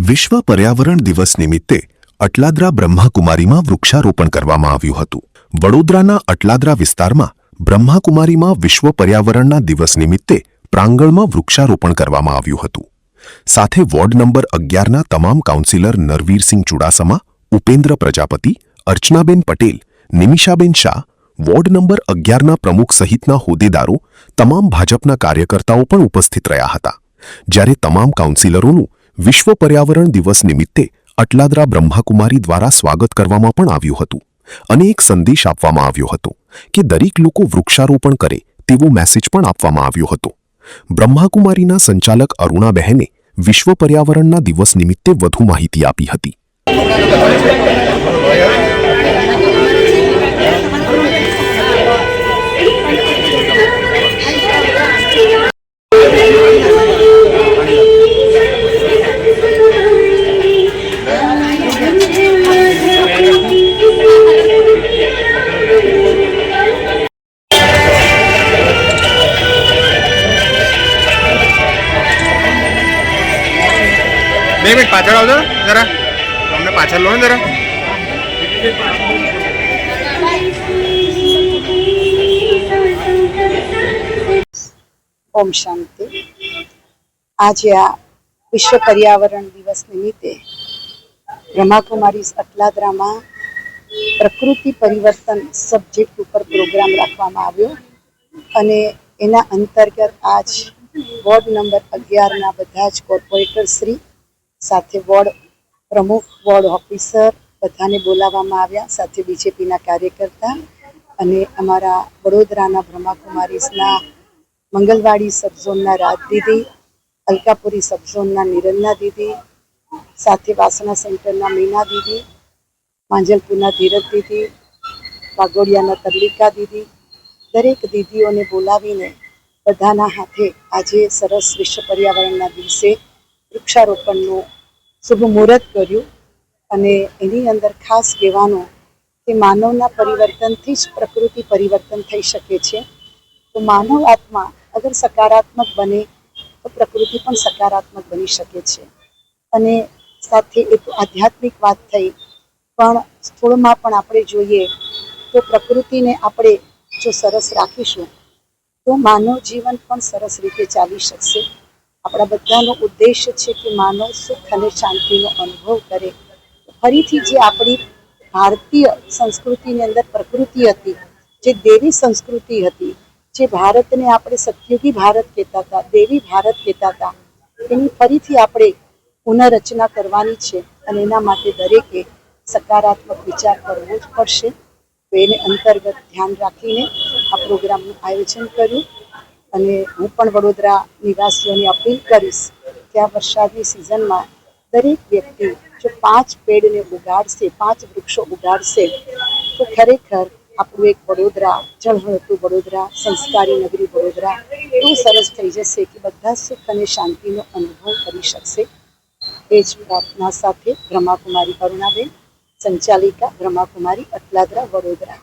વિશ્વ પર્યાવરણ દિવસ નિમિત્તે અટલાદરા બ્રહ્માકુમારીમાં વૃક્ષારોપણ કરવામાં આવ્યું હતું। વડોદરાના અટલાદરા વિસ્તારમાં બ્રહ્માકુમારીમાં વિશ્વ પર્યાવરણના દિવસ નિમિત્તે પ્રાંગણમાં વૃક્ષારોપણ કરવામાં આવ્યું હતું। સાથે વોર્ડ નંબર 11ના તમામ કાઉન્સિલર નરવીરસિંહ ચુડાસમા, ઉપેન્દ્ર પ્રજાપતિ, અર્ચનાબેન પટેલ, નિમિષાબેન શાહ, વોર્ડ નંબર 11ના પ્રમુખ સહિતના હોદ્દેદારો, તમામ ભાજપના કાર્યકર્તાઓ પણ ઉપસ્થિત રહ્યા હતા। જ્યારે તમામ કાઉન્સિલરોનું વિશ્વ પર્યાવરણ દિવસ નિમિત્તે અટલાદરા બ્રહ્માકુમારી દ્વારા સ્વાગત કરવામાં પણ આવ્યું હતું અને એક સંદેશ આપવામાં આવ્યો હતો કે દરેક લોકો વૃક્ષારોપણ કરે તેવો મેસેજ પણ આપવામાં આવ્યો હતો। બ્રહ્માકુમારીના સંચાલક અરુણાબહેને વિશ્વ પર્યાવરણના દિવસ નિમિત્તે વધુ માહિતી આપી હતી। બે મિનિટ પાછળ આવજો જરા, તમને પાછળ લો ને જરા। ઓમ શાંતિ। આજે આ વિશ્વ પર્યાવરણ દિવસ નિમિત્તે બ્રહ્માકુમારી અટલાદરામાં પ્રકૃતિ પરિવર્તન સબ્જેક્ટ ઉપર પ્રોગ્રામ રાખવામાં આવ્યો અને એના અંતર્ગત આજ વોર્ડ નંબર 11ના બધા જ કોર્પોરેટર શ્રી સાથે વોર્ડ પ્રમુખ, વોર્ડ ઓફિસર બધાને બોલાવવામાં આવ્યા, સાથે બીજેપીના કાર્યકર્તા અને અમારા વડોદરાના બ્રહ્માકુમારીઝના મંગલવાડી સબઝોનના રાજ દીદી, અલકાપુરી સબઝોનના નિરંજના દીદી, સાથે વાસણા સેન્ટરના મીના દીદી, માંજલપુરના ધીરજ દીદી, વાઘોડિયાના તરલિકા દીદી, દરેક દીદીઓને બોલાવીને બધાના હાથે આજે સરસ વિશ્વ પર્યાવરણના દિવસે વૃક્ષારોપણનું શુભ મુહૂર્ત કર્યું અને એની અંદર ખાસ કહેવાનું કે માનવના પરિવર્તનથી જ પ્રકૃતિ પરિવર્તન થઈ શકે છે। તો માનવ આત્મા અગર સકારાત્મક બને તો પ્રકૃતિ પણ સકારાત્મક બની શકે છે। અને સાથે એક આધ્યાત્મિક વાત થઈ, પણ સ્થૂળમાં પણ આપણે જોઈએ તો પ્રકૃતિને આપણે જો સરસ રાખીશું તો માનવ જીવન પણ સરસ રીતે ચાલી શકશે। આપણા બધાનો ઉદ્દેશ્ય છે કે માનવ સુખ અને શાંતિનો અનુભવ કરે। ફરીથી જે આપણી ભારતીય સંસ્કૃતિની અંદર પ્રકૃતિ હતી, જે દેવી સંસ્કૃતિ હતી, જે ભારતને આપણે સતયુગી ભારત કહેતા હતા, દેવી ભારત કહેતા હતા, એની ફરીથી આપણે પુનઃરચના કરવાની છે અને એના માટે દરેકે સકારાત્મક વિચાર કરવો જ પડશે। તો એને અંતર્ગત ધ્યાન રાખીને આ પ્રોગ્રામનું આયોજન કર્યું અને હું પણ વડોદરા નિવાસીઓને અપીલ કરીશ કે આ વરસાદની સિઝનમાં દરેક વ્યક્તિ જો 5 પેડને ઉગાડશે, 5 વૃક્ષો ઉગાડશે તો ખરેખર આપણું એક વડોદરા, ઝળહળતું વડોદરા, સંસ્કારી નગરી વડોદરા એવું સરસ થઈ જશે કે બધા સુખ અને શાંતિનો અનુભવ કરી શકશે। એ જ પ્રાર્થના સાથે બ્રહ્માકુમારી અરુણાબેન, સંચાલિકા બ્રહ્માકુમારી અટલાદરા વડોદરા।